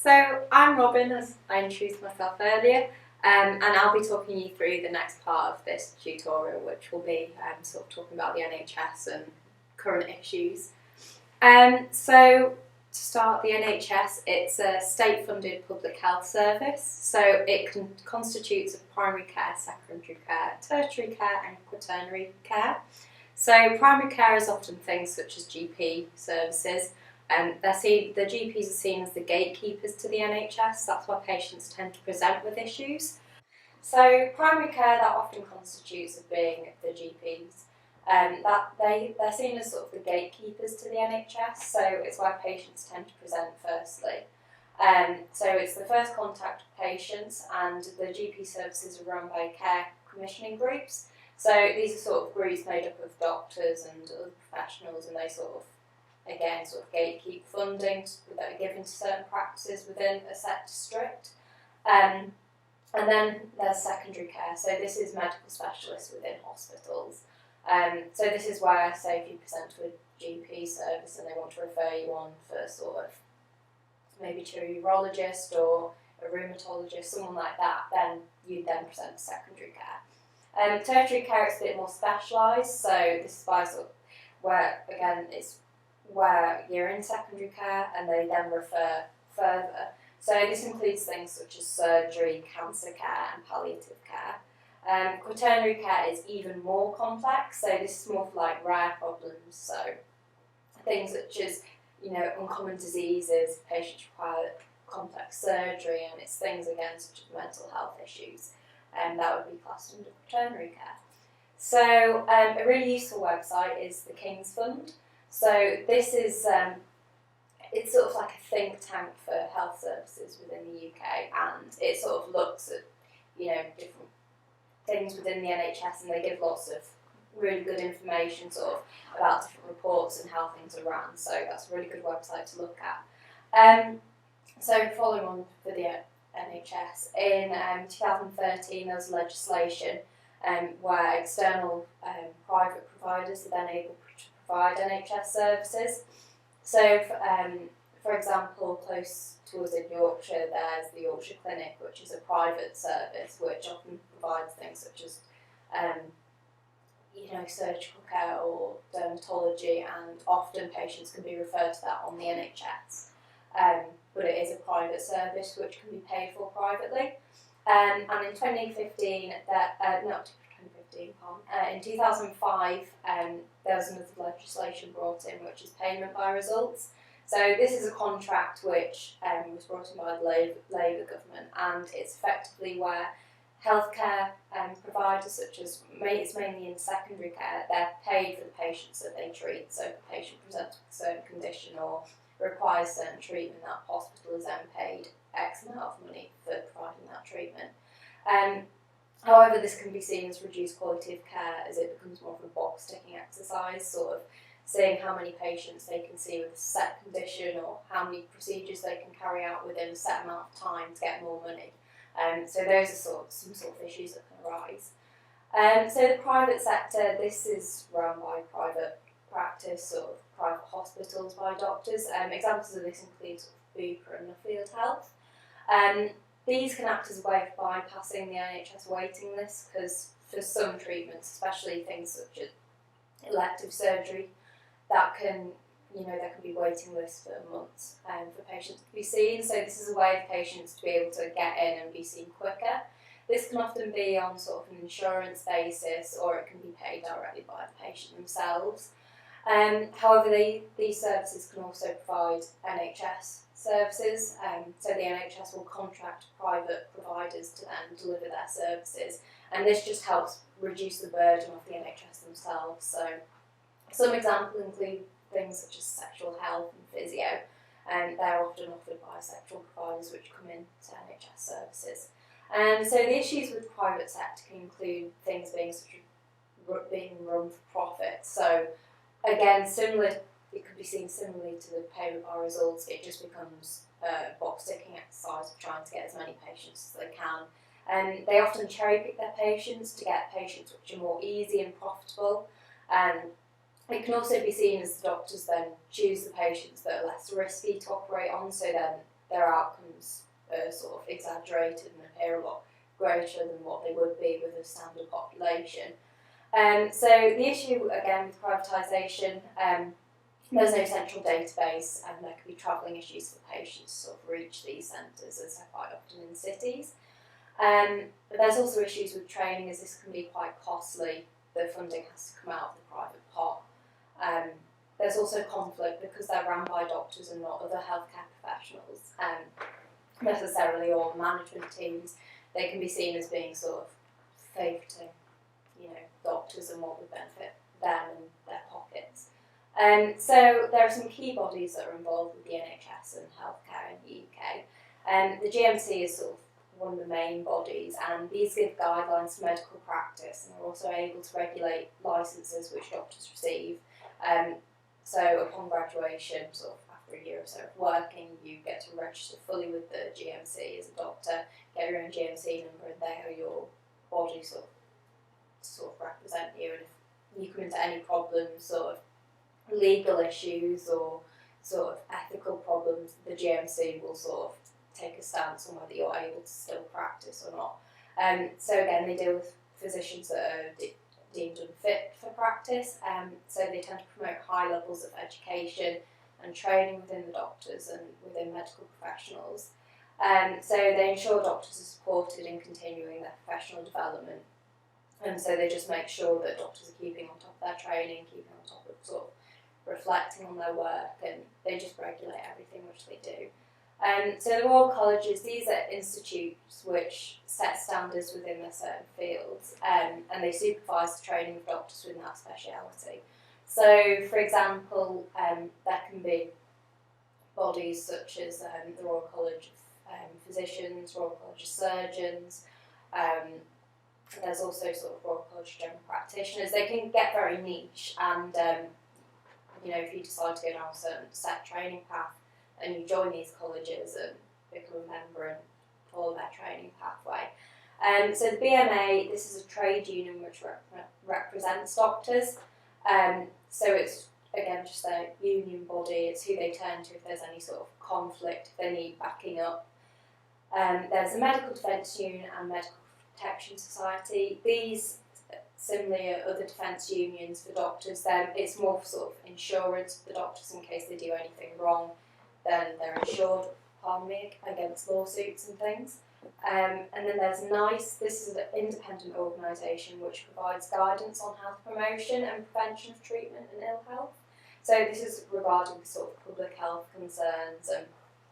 So I'm Robin, as I introduced myself earlier, and I'll be talking you through the next part of this tutorial, which will be sort of talking about the NHS and current issues. So to start, the NHS, it's a state-funded public health service, so it constitutes of primary care, secondary care, tertiary care and quaternary care. So primary care is often things such as GP services. The GPs are seen as the gatekeepers to the NHS. That's why patients tend to present with issues. So primary care, that often constitutes of being the GPs. They're seen as sort of the gatekeepers to the NHS, so it's why patients tend to present firstly. So it's the first contact with patients, and the GP services are run by care commissioning groups. So these are sort of groups made up of doctors and other professionals, and they sort of gatekeep funding that are given to certain practices within a set district. And then there's secondary care, so this is medical specialists within hospitals. So this is where, say, if you present to a GP service and they want to refer you on for sort of maybe to a urologist or a rheumatologist, someone like that, then you'd then present to secondary care. Tertiary care is a bit more specialised, so this is why sort of where, again, it's where you're in secondary care and they then refer further. So this includes things such as surgery, cancer care and palliative care. Quaternary care is even more complex, so this is more for like rare problems, so things such as, uncommon diseases, patients require complex surgery, and it's things again such as mental health issues, and that would be classed under quaternary care. So a really useful website is the King's Fund. So this is, it's sort of like a think tank for health services within the UK, and it sort of looks at, different things within the NHS, and they give lots of really good information sort of about different reports and how things are run. So that's a really good website to look at. So following on for the NHS, in 2013 there was legislation where external private providers are then able to provide NHS services. So, for example, close to us in Yorkshire, there's the Yorkshire Clinic, which is a private service which often provides things such as, surgical care or dermatology, and often patients can be referred to that on the NHS. But it is a private service which can be paid for privately. And in 2015, in 2005, there was another legislation brought in, which is payment by results. So this is a contract which was brought in by the Labour government, and it's effectively where healthcare providers, such as it's mainly in secondary care, they're paid for the patients that they treat. So if a patient presents with a certain condition or requires certain treatment, that hospital is then paid X amount of money for providing that treatment. However, this can be seen as reduced quality of care, as it becomes more of a box-ticking exercise, sort of seeing how many patients they can see with a set condition or how many procedures they can carry out within a set amount of time to get more money. So those are some sort of issues that can arise. So the private sector, this is run by private practice, sort of private hospitals by doctors. Examples of this include sort of Bupa and Nuffield Health. These can act as a way of bypassing the NHS waiting list, because for some treatments, especially things such as elective surgery, there can be waiting lists for months for patients to be seen. So this is a way of patients to be able to get in and be seen quicker. This can often be on sort of an insurance basis, or it can be paid directly by the patient themselves. However, these services can also provide NHS services, so the NHS will contract private providers to then deliver their services, and this just helps reduce the burden of the NHS themselves. So some examples include things such as sexual health and physio, and they're often offered by sexual providers which come in to NHS services. And so the issues with the private sector can include things being run for profit. So again, it could be seen similarly to the payment by results. It just becomes a box-ticking exercise of trying to get as many patients as they can. And they often cherry-pick their patients to get patients which are more easy and profitable. It can also be seen as the doctors then choose the patients that are less risky to operate on, so then their outcomes sort of exaggerated and appear a lot greater than what they would be with a standard population. So the issue again with privatisation, there's no central database, and there can be travelling issues for patients to sort of reach these centres, as they're quite often in cities. But there's also issues with training, as this can be quite costly. The funding has to come out of the private pot. There's also conflict because they're run by doctors and not other healthcare professionals, necessarily, or management teams. They can be seen as being sort of favouring, doctors and what would benefit them and their pockets. So there are some key bodies that are involved with the NHS and healthcare in the UK. The GMC is sort of one of the main bodies, and these give guidelines to medical practice, and are also able to regulate licences which doctors receive. So upon graduation, sort of after a year or so of working, you get to register fully with the GMC as a doctor, get your own GMC number, and they are your body sort of represent you. And if you come into any problems, sort of legal issues or sort of ethical problems, the GMC will sort of take a stance on whether you're able to still practice or not. So again, they deal with physicians that are deemed unfit for practice, so they tend to promote high levels of education and training within the doctors and within medical professionals. So they ensure doctors are supported in continuing their professional development, and so they just make sure that doctors are keeping on top of their training, keeping on top of sort of reflecting on their work, and they just regulate everything which they do. So the Royal Colleges, these are institutes which set standards within their certain fields, and they supervise the training of doctors within that speciality. So, for example, there can be bodies such as the Royal College of Physicians, Royal College of Surgeons. There's also sort of Royal College of General Practitioners. They can get very niche, and if you decide to go down a certain set training path, and you join these colleges and become a member and follow their training pathway. So the BMA, this is a trade union which represents doctors. So it's, again, just a union body. It's who they turn to if there's any sort of conflict, if they need backing up. There's a Medical Defence Union and Medical Protection Society. These, similarly, are other defence unions for doctors. It's more for sort of insurance for the doctors in case they do anything wrong. Then they're insured, against lawsuits and things. And then there's NICE. This is an independent organisation which provides guidance on health promotion and prevention of treatment and ill health. So this is regarding sort of public health concerns, and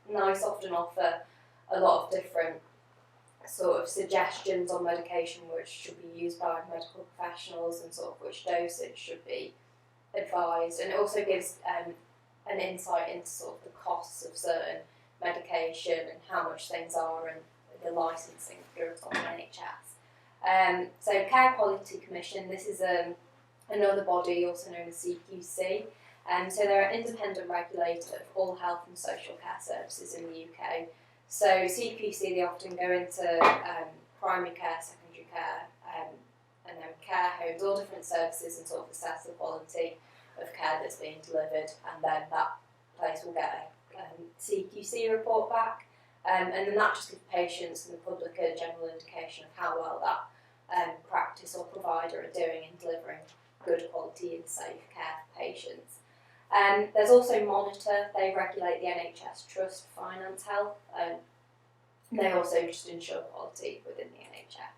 NICE often offer a lot of different sort of suggestions on medication which should be used by medical professionals and sort of which dosage should be advised, and it also gives an insight into sort of the costs of certain medication and how much things are and the licensing goes on the NHS. So Care Quality Commission, this is another body also known as CQC. So they're an independent regulator of all health and social care services in the UK. So CQC, they often go into primary care, secondary care, and then care homes, all different services, and sort of assess the quality of care that's being delivered, and then that place will get a CQC report back, and then that just gives patients and the public a general indication of how well that practice or provider are doing in delivering good quality and safe care for patients. There's also Monitor. They regulate the NHS Trust Finance Health, and they also just ensure quality within the NHS.